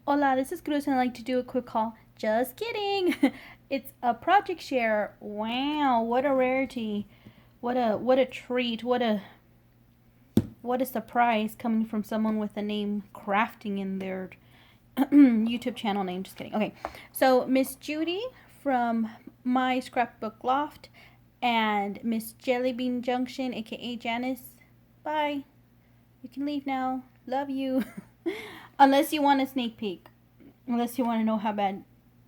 Hola, this is Cruz and I'd like to do a quick call. Just kidding. It's a project share. Wow, what a rarity. What a treat. What a surprise coming from someone with the name crafting in their YouTube channel name. Just kidding. Okay. So, Miss Judy from My Scrapbook Loft and Miss Jellybean Junction, aka Janice. Bye. You can leave now. Love you. Unless you want a sneak peek. Unless you want to know how bad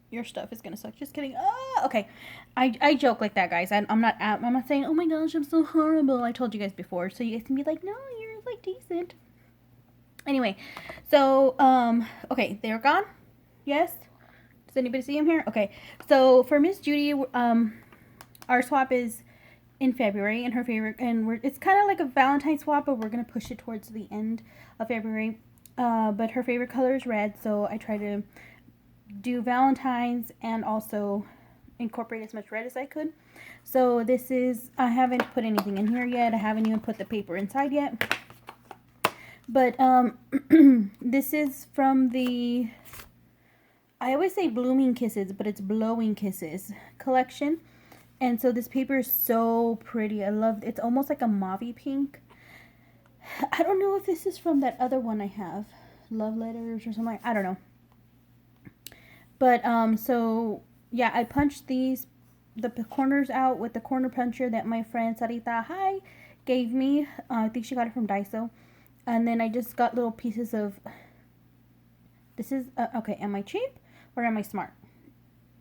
your stuff is gonna suck. Just kidding. Okay. I joke like that, guys. I'm not saying, oh my gosh, I'm so horrible. I told you guys before, so you guys can be like, no, you're like decent. Anyway, so okay, they're gone. Yes. Does anybody see him here? Okay. So for Miss Judy, our swap is in February, and her favorite, and it's kind of like a Valentine swap, but we're gonna push it towards the end of February. But her favorite color is red, so I try to do Valentine's and also incorporate as much red as I could. So this is, I haven't put anything in here yet. I haven't even put the paper inside yet. But this is from the, I always say Blooming Kisses, but it's Blowing Kisses collection. And so this paper is so pretty. I love it. It's almost like a mauve pink. I don't know if this is from that other one I have, Love Letters or something. I don't know. But so yeah, I punched the corners out with the corner puncher that my friend Sarita gave me. I think she got it from Daiso. And then I just got little pieces of, this is okay, am I cheap or am I smart?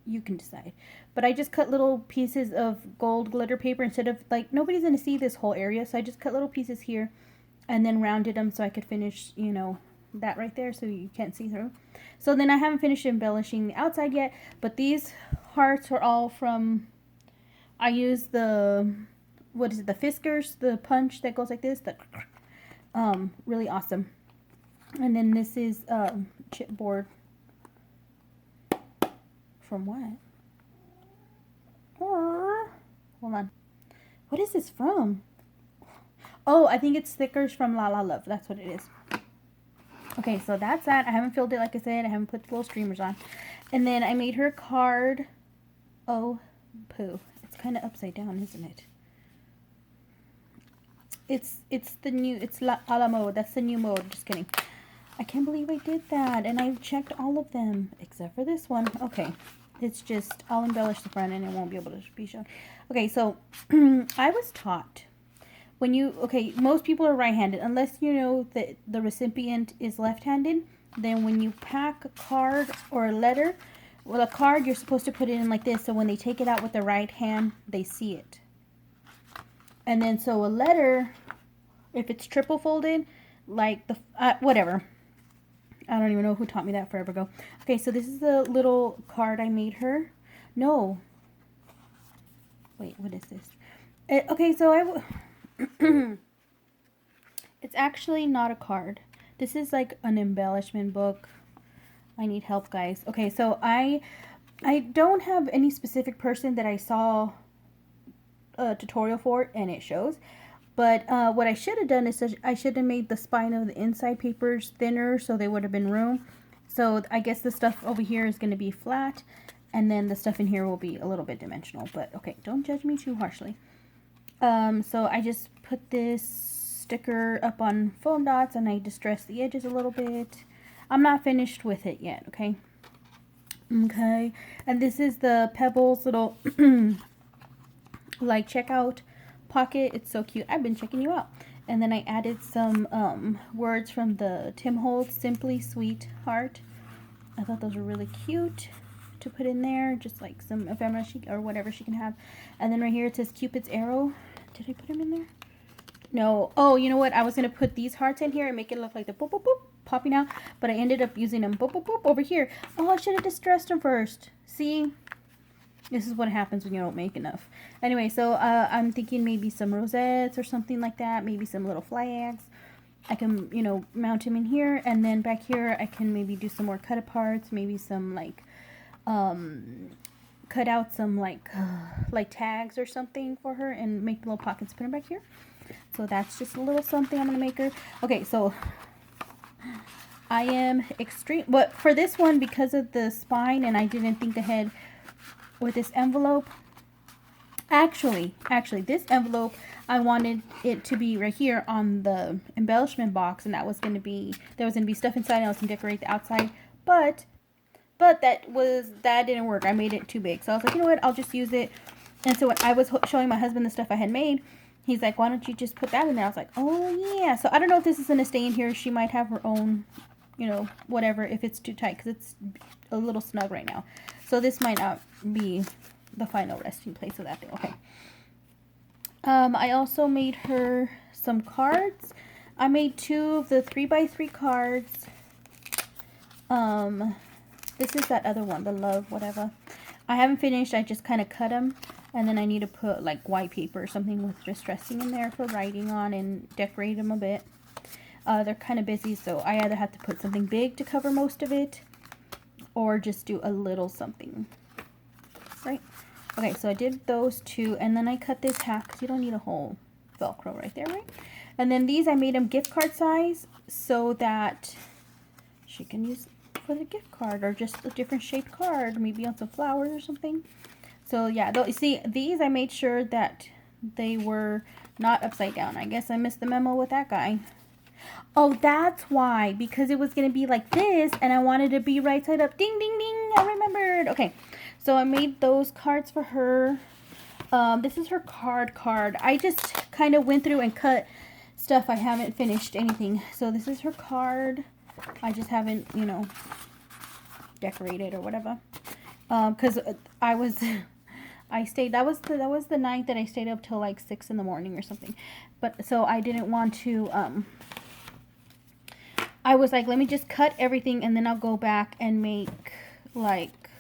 You can decide. But I just cut little pieces of gold glitter paper instead of, like, nobody's gonna see this whole area, so I just cut little pieces here and then rounded them so I could finish, that right there so you can't see through. So then I haven't finished embellishing the outside yet, but these hearts are all from, I use the, what is it, the Fiskars, the punch that goes like this, really awesome. And then this is chipboard. From what? Hold on. What is this from? Oh, I think it's stickers from La La Love. That's what it is. Okay, so that's that. I haven't filled it, like I said. I haven't put the little streamers on. And then I made her a card. Oh, poo. It's kind of upside down, isn't it? It's a la mode. That's the new mode. Just kidding. I can't believe I did that. And I checked all of them. Except for this one. Okay. It's just, I'll embellish the front and it won't be able to be shown. Okay, so I was taught most people are right-handed, unless you know that the recipient is left-handed. Then when you pack a card or a letter, well, a card, you're supposed to put it in like this, so when they take it out with the right hand, they see it. And then so a letter, if it's triple folded, like the whatever, I don't even know who taught me that forever ago. Okay, so this is the little card I made her. No, wait, what is this? Okay, so it's actually not a card. This is like an embellishment book. I need help, guys. Okay, so I don't have any specific person that I saw a tutorial for, and it shows. But what I should have done is I should have made the spine of the inside papers thinner so there would have been room. So I guess the stuff over here is going to be flat, and then the stuff in here will be a little bit dimensional. But okay, don't judge me too harshly. So I just put this sticker up on foam dots and I distressed the edges a little bit. I'm not finished with it yet, okay? Okay, and this is the Pebbles little like checkout pocket. It's so cute. I've been checking you out. And then I added some words from the Tim Holtz Simply Sweet Heart. I thought those were really cute to put in there, just like some ephemera or whatever she can have. And then right here it says Cupid's arrow. Did I put them in there? No. Oh, you know what? I was going to put these hearts in here and make it look like the boop boop boop popping out, but I ended up using them boop boop boop over here. Oh, I should have distressed them first. See? This is what happens when you don't make enough. Anyway, so I'm thinking maybe some rosettes or something like that. Maybe some little flags. I can, mount them in here. And then back here, I can maybe do some more cut aparts. Maybe some, like, cut out some, like tags or something for her. And make little pockets, put them back here. So that's just a little something I'm going to make her. Okay, so I am extreme, but for this one, because of the spine and I didn't think ahead with this envelope, actually, this envelope, I wanted it to be right here on the embellishment box, and that was going to be, there was going to be stuff inside, and I was going to decorate the outside, but that didn't work. I made it too big, so I was like, you know what, I'll just use it. And so when I was showing my husband the stuff I had made, he's like, why don't you just put that in there? I was like, oh yeah. So I don't know if this is going to stay in here. She might have her own, you know, whatever, if it's too tight, because it's a little snug right now. So this might not be the final resting place of that thing. Okay. I also made her some cards. I made 2 of the 3x3 cards. This is that other one, the love, whatever. I haven't finished. I just kind of cut them. And then I need to put like white paper or something with distressing in there for writing on and decorate them a bit. They're kind of busy, so I either have to put something big to cover most of it or just do a little something. Right? Okay, so I did those 2, and then I cut this half because you don't need a whole Velcro right there, right? And then these, I made them gift card size so that she can use for the gift card, or just a different shaped card, maybe on some flowers or something. So yeah, though, you see, these I made sure that they were not upside down. I guess I missed the memo with that guy. Oh, that's why, because it was going to be like this, and I wanted to be right side up. Ding, ding, ding, I remembered. Okay, so I made those cards for her. This is her card. I just kind of went through and cut stuff. I haven't finished anything. So this is her card. I just haven't, you know, decorated or whatever. Because I stayed, that was the night that I stayed up till like 6 in the morning or something. But so I didn't want to, I was like, let me just cut everything and then I'll go back and make, like,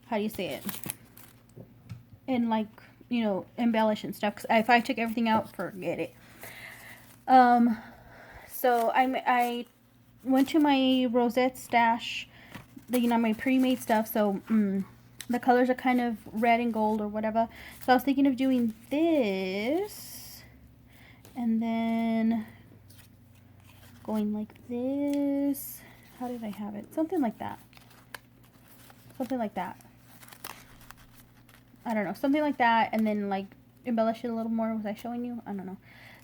how do you say it? And, like, you know, embellish and stuff. Because if I took everything out, forget it. So I went to my Rosette stash, you know, my pre-made stuff. So, the colors are kind of red and gold or whatever. So I was thinking of doing this. And then going like this. How did I have it? Something like that. Something like that. I don't know. Something like that. And then like embellish it a little more. Was I showing you? I don't know.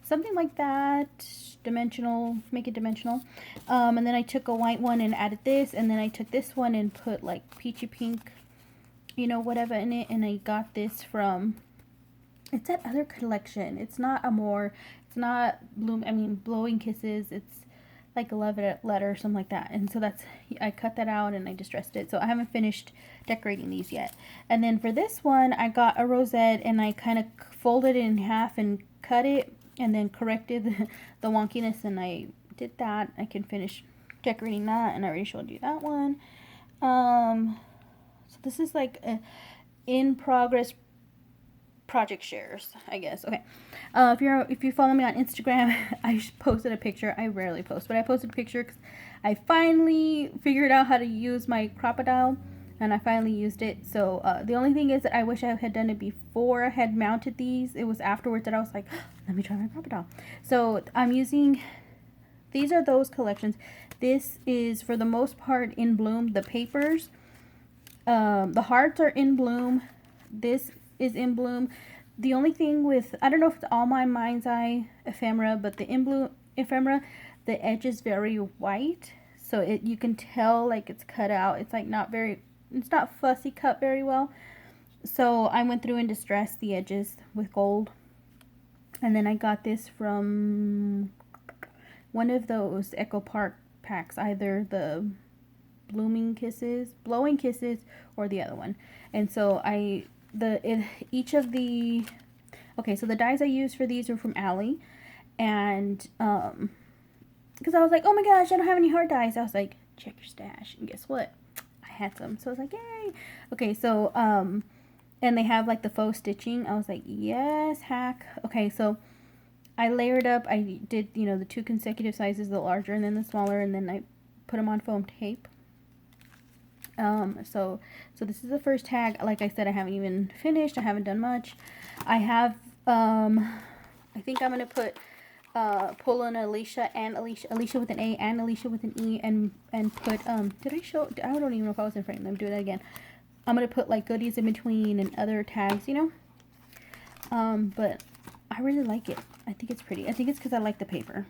Something like that. Dimensional. Make it dimensional. And then I took a white one and added this. And then I took this one and put like peachy pink, you know, whatever in it. And I got this from, it's that other collection. It's not Amore. It's not Blowing Kisses. It's like a love letter or something like that. And so that's, I cut that out and I distressed it. So I haven't finished decorating these yet. And then for this one, I got a rosette and I kind of folded it in half and cut it and then corrected the wonkiness, and I did that. I can finish decorating that, and I already showed you that one. So this is like a in progress project shares, I guess. Okay. If you follow me on Instagram, I posted a picture. I rarely post, but I posted a picture because I finally figured out how to use my Crop-A-Dile, and I finally used it. So the only thing is that I wish I had done it before I had mounted these. It was afterwards that I was like, oh, let me try my Crop-A-Dile. So I'm using, these are those collections. This is for the most part in bloom. The papers, the hearts are in bloom. This is in bloom. The only thing with, I don't know if it's all my Mind's Eye ephemera, but the in bloom ephemera, the edge is very white, so you can tell like it's cut out. It's like it's not fussy cut very well. So I went through and distressed the edges with gold, and then I got this from one of those Echo Park packs, either the Blowing Kisses, or the other one. And so each of the, okay, so the dies I used for these are from Ally, and because I was like, oh my gosh, I don't have any hard dies. I was like, check your stash, and guess what, I had some. So I was like, yay. Okay, so and they have like the faux stitching. I was like, yes, hack. Okay, so I layered up. I did, you know, the 2 consecutive sizes, the larger and then the smaller, and then I put them on foam tape. So this is the first tag. Like I said, I haven't even finished. I haven't done much. I have, I think I'm going to put pull an Alicia and Alicia with an A and Alicia with an E, and put did I show? I don't even know if I was in frame. Let me do that again. I'm gonna put like goodies in between and other tags, you know. But I really like it. I think it's pretty. I think it's because I like the paper,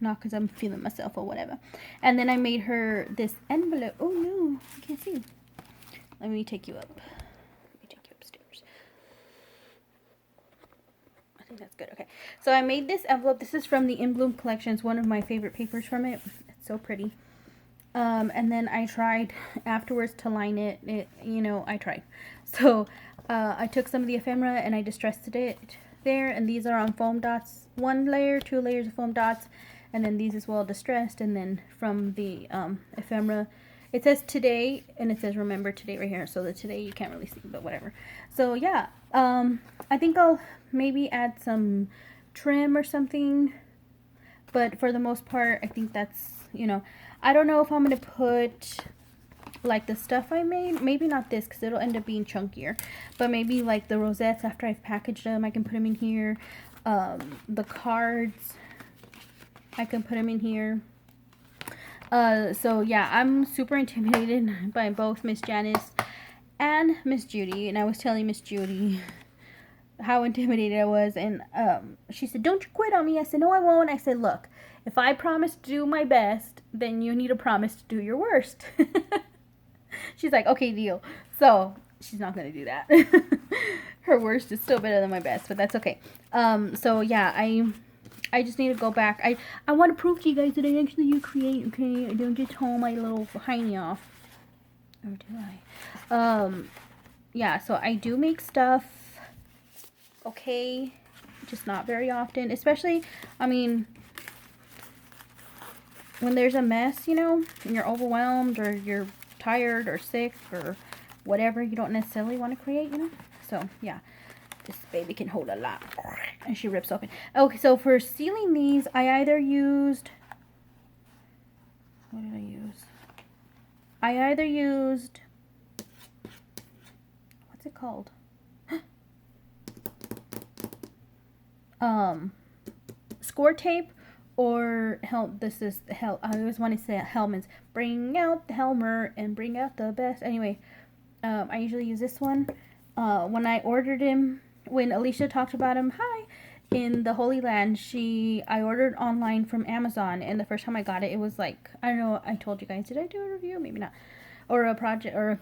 not because I'm feeling myself or whatever. And then I made her this envelope. Oh no, I can't see. Let me take you up. Let me take you upstairs. I think that's good. Okay. So I made this envelope. This is from the In Bloom collection. It's one of my favorite papers from it. It's so pretty. And then I tried afterwards to line it. You know, I tried. So I took some of the ephemera and I distressed it there. And these are on foam dots. 1 layer, 2 layers of foam dots. And then these as well distressed. And then from the ephemera, it says today and it says remember today right here. So the today you can't really see, but whatever. So yeah, I think I'll maybe add some trim or something. But for the most part, I think that's, you know, I don't know if I'm going to put like the stuff I made. Maybe not this because it'll end up being chunkier. But maybe like the rosettes after I've packaged them, I can put them in here. The cards, I can put them in here. So yeah, I'm super intimidated by both Miss Janice and Miss Judy. And I was telling Miss Judy how intimidated I was. And she said, don't you quit on me. I said, no, I won't. I said, look, if I promise to do my best, then you need to promise to do your worst. She's like, okay, deal. So she's not going to do that. Her worst is still better than my best, but that's okay. So yeah, I just need to go back. I want to prove to you guys that I actually do create, okay? I don't just haul my little hiney off. Or do I? Yeah, so I do make stuff, okay? Just not very often. Especially, I mean, when there's a mess, you know, and you're overwhelmed or you're tired or sick or whatever, you don't necessarily want to create, you know? So, yeah. This baby can hold a lot. And she rips open. Okay, so for sealing these, I either used... What did I use? I either used... What's it called? Score tape or this is I always want to say Hellmann's. Bring out the Helmer and bring out the best. Anyway, I usually use this one. When I ordered him, when Alicia talked about him, in the Holy Land, I ordered online from Amazon, and the first time I got it, it was like, I don't know, I told you guys, did I do a review? Maybe not. Or a project, or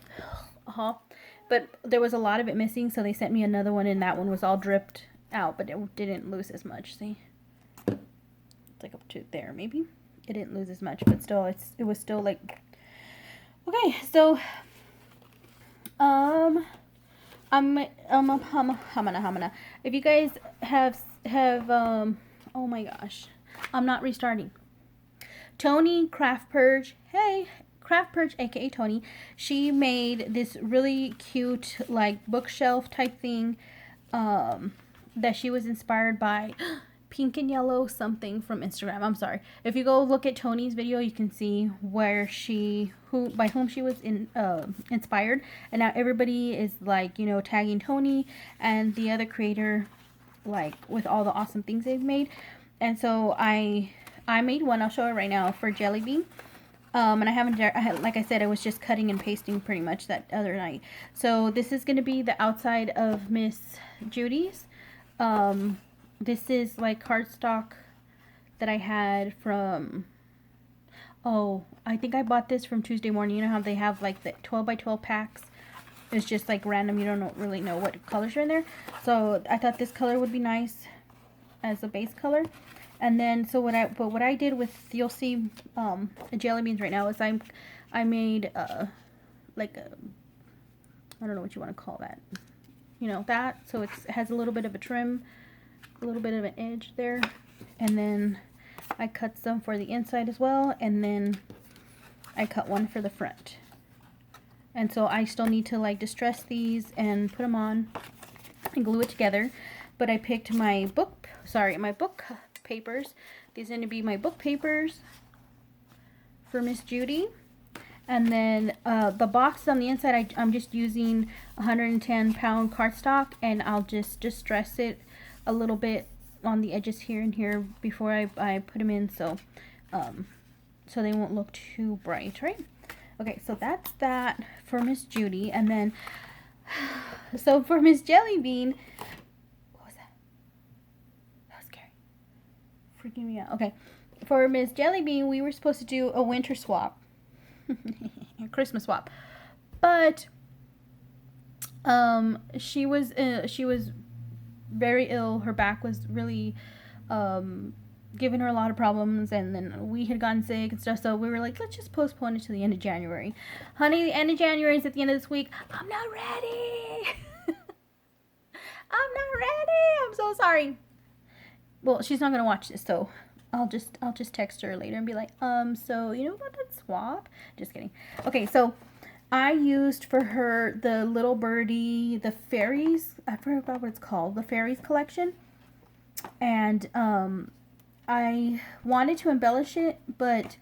a haul. But there was a lot of it missing, so they sent me another one, and that one was all dripped out, but it didn't lose as much, see? It's like up to there, maybe? It didn't lose as much, but still, it was still like... Okay, so... If you guys have oh my gosh, I'm not restarting. Tony Craft Purge, hey, Craft Purge, aka Tony, she made this really cute like bookshelf type thing, that she was inspired by pink and yellow something from Instagram. I'm sorry. If you go look at Tony's video, you can see where by whom she was inspired. And now everybody is like, you know, tagging Tony and the other creator, like with all the awesome things they've made. And so I made one. I'll show it right now for Jelly Bean. And like I said, I was just cutting and pasting pretty much that other night. So this is going to be the outside of Miss Judy's. This is like cardstock that I had from, I think I bought this from Tuesday Morning. You know how they have like the 12 by 12 packs? It's just like random. You don't really know what colors are in there. So I thought this color would be nice as a base color. And then, so what I did with, you'll see Jelly Beans right now, is I made like a, I don't know what you want to call that. You know, that. So it has a little bit of a trim, a little bit of an edge there. And then I cut some for the inside as well. And then I cut one for the front. And so I still need to like distress these and put them on and glue it together. But I picked my book papers. These are going to be my book papers for Miss Judy. And then the box on the inside, I'm just using 110 pound cardstock, and I'll just distress it a little bit on the edges here and here before I put them in, so so they won't look too bright, right? Okay, so that's that for Miss Judy. And then, so for Miss Jellybean, what was that? That was scary. Freaking me out. Okay, for Miss Jellybean, we were supposed to do a winter swap. A Christmas swap. But, she was very ill. Her back was really, giving her a lot of problems, and then we had gotten sick and stuff, so we were like, let's just postpone it to the end of January. Honey, the end of January is at the end of this week. I'm not ready. I'm not ready. I'm so sorry. Well, she's not gonna watch this, so I'll just text her later and be like, so you know about that swap? Just kidding. Okay, so I used for her the Little Birdie, the fairies, I forgot what it's called, the fairies collection. And I wanted to embellish it, but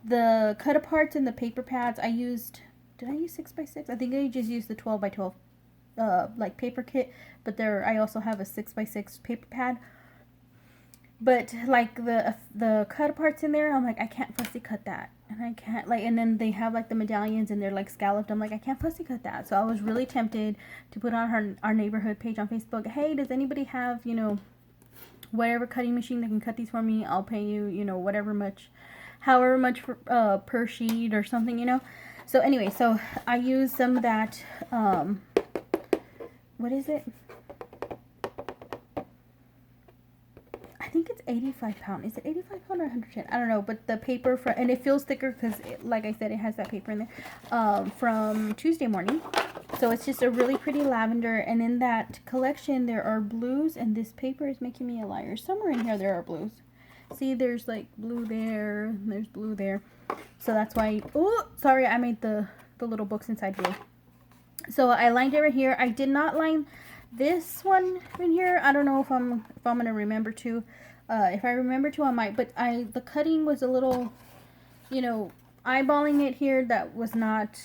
the cut aparts and the paper pads I used, did I use 6x6? I think I just used the 12x12 like paper kit, but I also have a 6x6 paper pad. But like the cut aparts in there, I'm like, I can't fussy cut that. And I can't, like, and then they have like the medallions and they're like scalloped. I'm like, I can't fussy cut that. So I was really tempted to put on our neighborhood page on Facebook, hey, does anybody have, you know, whatever cutting machine that can cut these for me? I'll pay you, you know, however much for, per sheet or something, you know. So anyway, so I used some of that, what is it? I think it's 85 pound. Is it 85 pound or 110? I don't know, but the paper and it feels thicker because, like I said, it has that paper in there, from Tuesday Morning. So it's just a really pretty lavender, and in that collection there are blues, and this paper is making me a liar. Somewhere in here there are blues. See, there's like blue there, there's blue there. So that's why, oh, sorry, I made the little books inside blue. So I lined it right here. I did not line this one in here. I don't know if I'm gonna remember to. If I remember to, I might, but the cutting was a little, you know, eyeballing it here. That was not,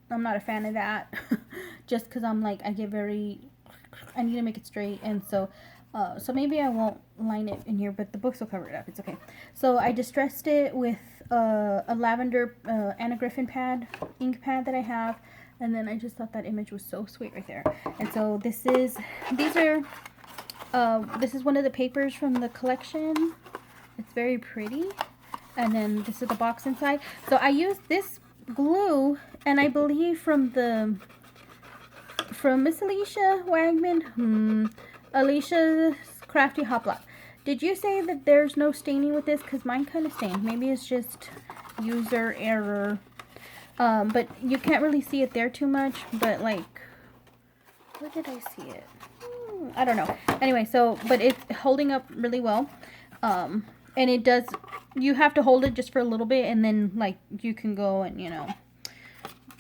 I'm not a fan of that. Just because I'm like, I need to make it straight, and so so maybe I won't line it in here, but the books will cover it up. It's okay. So I distressed it with a lavender Anna Griffin ink pad that I have, and then I just thought that image was so sweet right there. And so this is one of the papers from the collection. It's very pretty, and then this is the box inside. So I used this glue, and I believe from Miss Alicia Wagman, Alicia's Crafty Hot Block. Did you say that there's no staining with this? Because mine kind of stained. Maybe it's just user error. But you can't really see it there too much. But like, where did I see it? I don't know. Anyway, so, but it's holding up really well. And it does, you have to hold it just for a little bit, and then like you can go and, you know,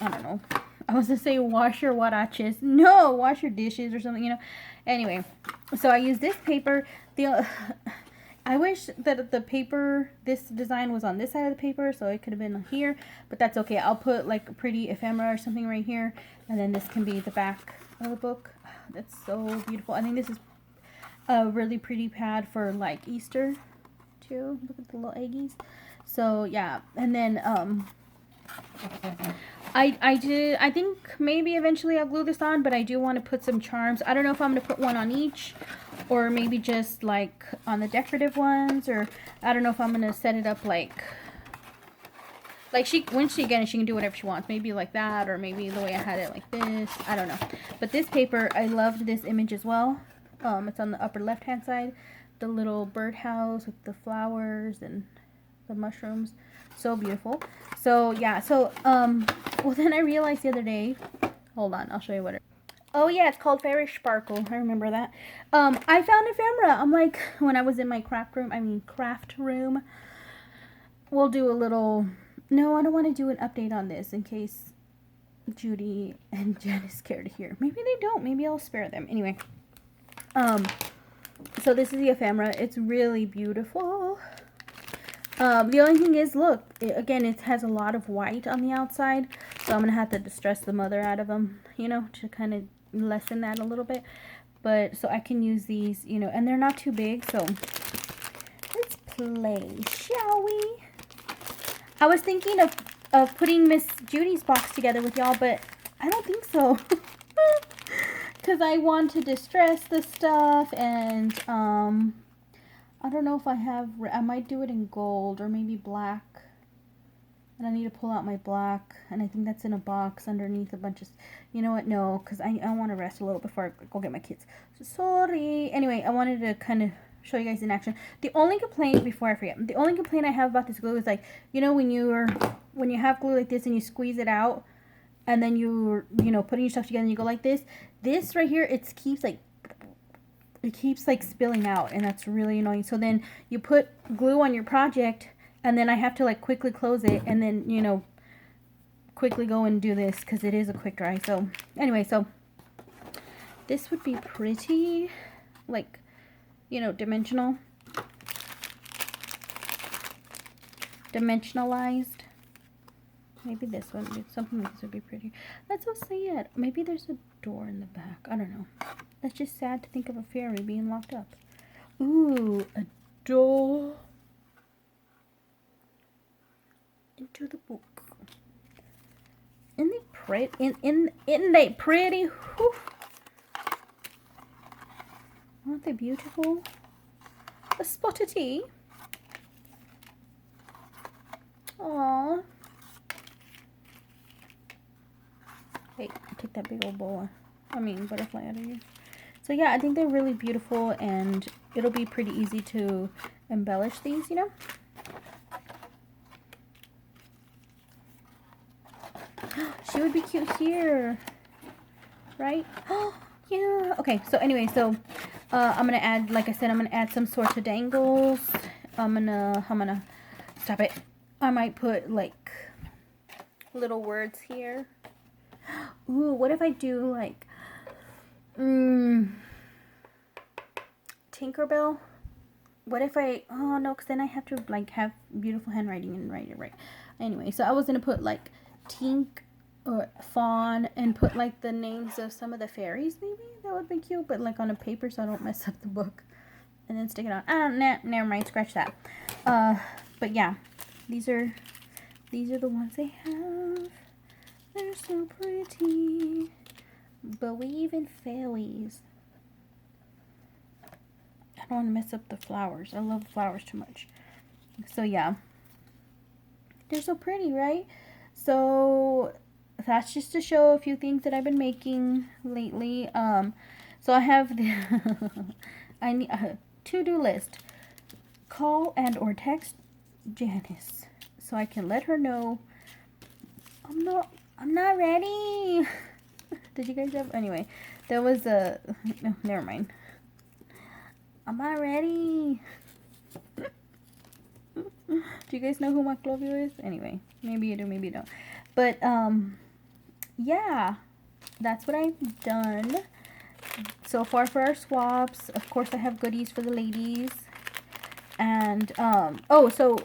I don't know. I was gonna say wash your huaraches. No, wash your dishes or something, you know. Anyway, so I use this paper. I wish that the paper, this design was on this side of the paper, so it could have been here, but that's okay. I'll put like a pretty ephemera or something right here, and then this can be the back of the book. That's so beautiful. I think this is a really pretty pad for like Easter too. Look at the little eggies. So yeah, and then I think maybe eventually I'll glue this on, but I do want to put some charms. I don't know if I'm going to put one on each, or maybe just like on the decorative ones, or I don't know if I'm going to set it up like when she again, she can do whatever she wants. Maybe like that, or maybe the way I had it like this. I don't know. But this paper, I loved this image as well. It's on the upper left hand side. The little birdhouse with the flowers and the mushrooms. So beautiful. So yeah, so well, then I realized the other day, hold on, I'll show you what it, oh yeah, it's called Fairy Sparkle. I remember that. I found ephemera. I'm like, when I was in my craft room, we'll do a little, no, I don't want to do an update on this in case Judy and Jen is scared to hear. Maybe they don't. Maybe I'll spare them. Anyway, so this is the ephemera. It's really beautiful. The only thing is, look, again, it has a lot of white on the outside, so I'm going to have to distress the mother out of them, you know, to kind of lessen that a little bit. but so I can use these, you know, and they're not too big. So let's play, shall we? I was thinking of putting Miss Judy's box together with y'all, but I don't think so. Because I want to distress the stuff, and I don't know if I have, I might do it in gold or maybe black. And I need to pull out my black, and I think that's in a box underneath a bunch of, you know what, no, because I want to rest a little before I go get my kids. So sorry. Anyway, I wanted to kind of show you guys in action. The only complaint, before I forget, the only complaint I have about this glue is like, you know, when you have glue like this and you squeeze it out, and then you're, you know, putting your stuff together and you go like this right here, it keeps like spilling out, and that's really annoying. So then you put glue on your project, and then I have to like quickly close it, and then, you know, quickly go and do this because it is a quick dry. So anyway, so this would be pretty, like, you know, dimensionalized. Maybe this one, something like this would be pretty. Let's go see it. Maybe there's a door in the back. I don't know. That's just sad to think of a fairy being locked up. Ooh, a door into the book. Isn't they pretty? Isn't they pretty? Whew. Aren't they beautiful? A spot of tea. Aww. Hey, take that big old butterfly out of here. So yeah, I think they're really beautiful, and it'll be pretty easy to embellish these, you know. She would be cute here, right? Oh, yeah. Okay, so anyway, so I'm gonna add, like I said, I'm gonna add some sorts of dangles. I'm gonna stop it. I might put like little words here. Ooh, what if I do like Tinkerbell? What if I, oh no, because then I have to like have beautiful handwriting and write it right. Anyway, so I was gonna put like Tink or Fawn and put like the names of some of the fairies. Maybe that would be cute, but like on a paper so I don't mess up the book. And then stick it on. Nah, never mind, scratch that. But yeah, these are the ones they have. They're so pretty. Believe in fairies. I don't want to mess up the flowers. I love flowers too much. So yeah, they're so pretty, right? So that's just to show a few things that I've been making lately. So I have the I need a to-do list. Call and or text Janice so I can let her know I'm not ready. Did you guys have, anyway, there was a, no, never mind. I'm not ready. Do you guys know who Maclovio is? Anyway, maybe you do, maybe you don't. But, yeah, that's what I've done so far for our swaps. Of course, I have goodies for the ladies. And, oh, so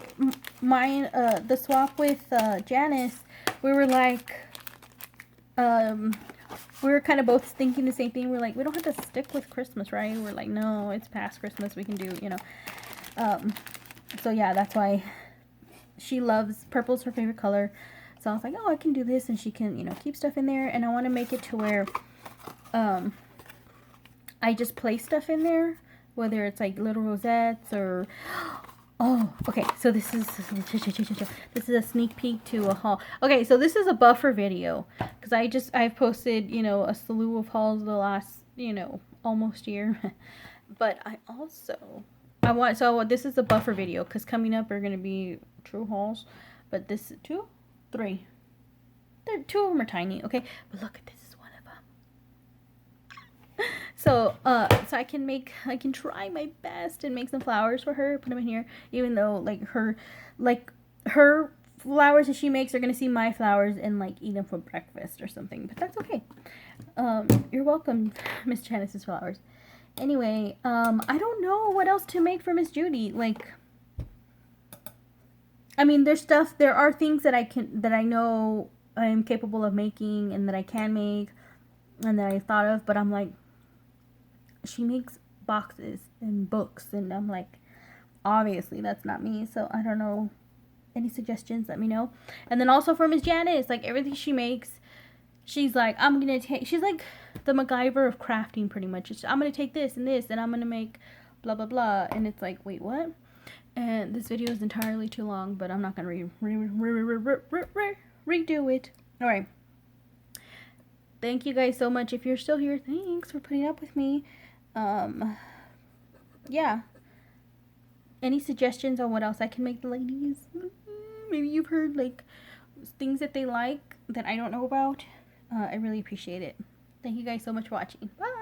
mine, the swap with, Janice, we were like, we were kind of both thinking the same thing. We're like, we don't have to stick with Christmas, right? We're like, no, it's past Christmas. We can do, you know. So yeah, that's why she loves, purple's her favorite color. So I was like, oh, I can do this, and she can, you know, keep stuff in there. And I want to make it to where, I just place stuff in there, whether it's like little rosettes or, oh, okay, so this is a sneak peek to a haul. Okay, so this is a buffer video, because I've posted, you know, a slew of hauls the last, you know, almost year. But this is a buffer video, because coming up are going to be true hauls. But this, two of them are tiny, okay? But look at this. So, so I can try my best and make some flowers for her, put them in here, even though, like, her flowers that she makes are gonna see my flowers and, like, eat them for breakfast or something, but that's okay. You're welcome, Miss Janice's flowers. Anyway, I don't know what else to make for Miss Judy, like, I mean, there are things that I know I'm capable of making and that I can make and that I thought of, but I'm like, she makes boxes and books, and I'm like, obviously that's not me, so I don't know. Any suggestions, let me know. And then also for Miss Janice, like everything she makes, she's like, I'm gonna take, she's like the MacGyver of crafting pretty much. I'm gonna take this and this and I'm gonna make blah blah blah, and it's like, wait, what? And this video is entirely too long, but I'm not gonna redo it. All right, thank you guys so much. If you're still here, thanks for putting up with me. Yeah, any suggestions on what else I can make the ladies? Maybe you've heard like things that they like that I don't know about. I really appreciate it. Thank you guys so much for watching. Bye.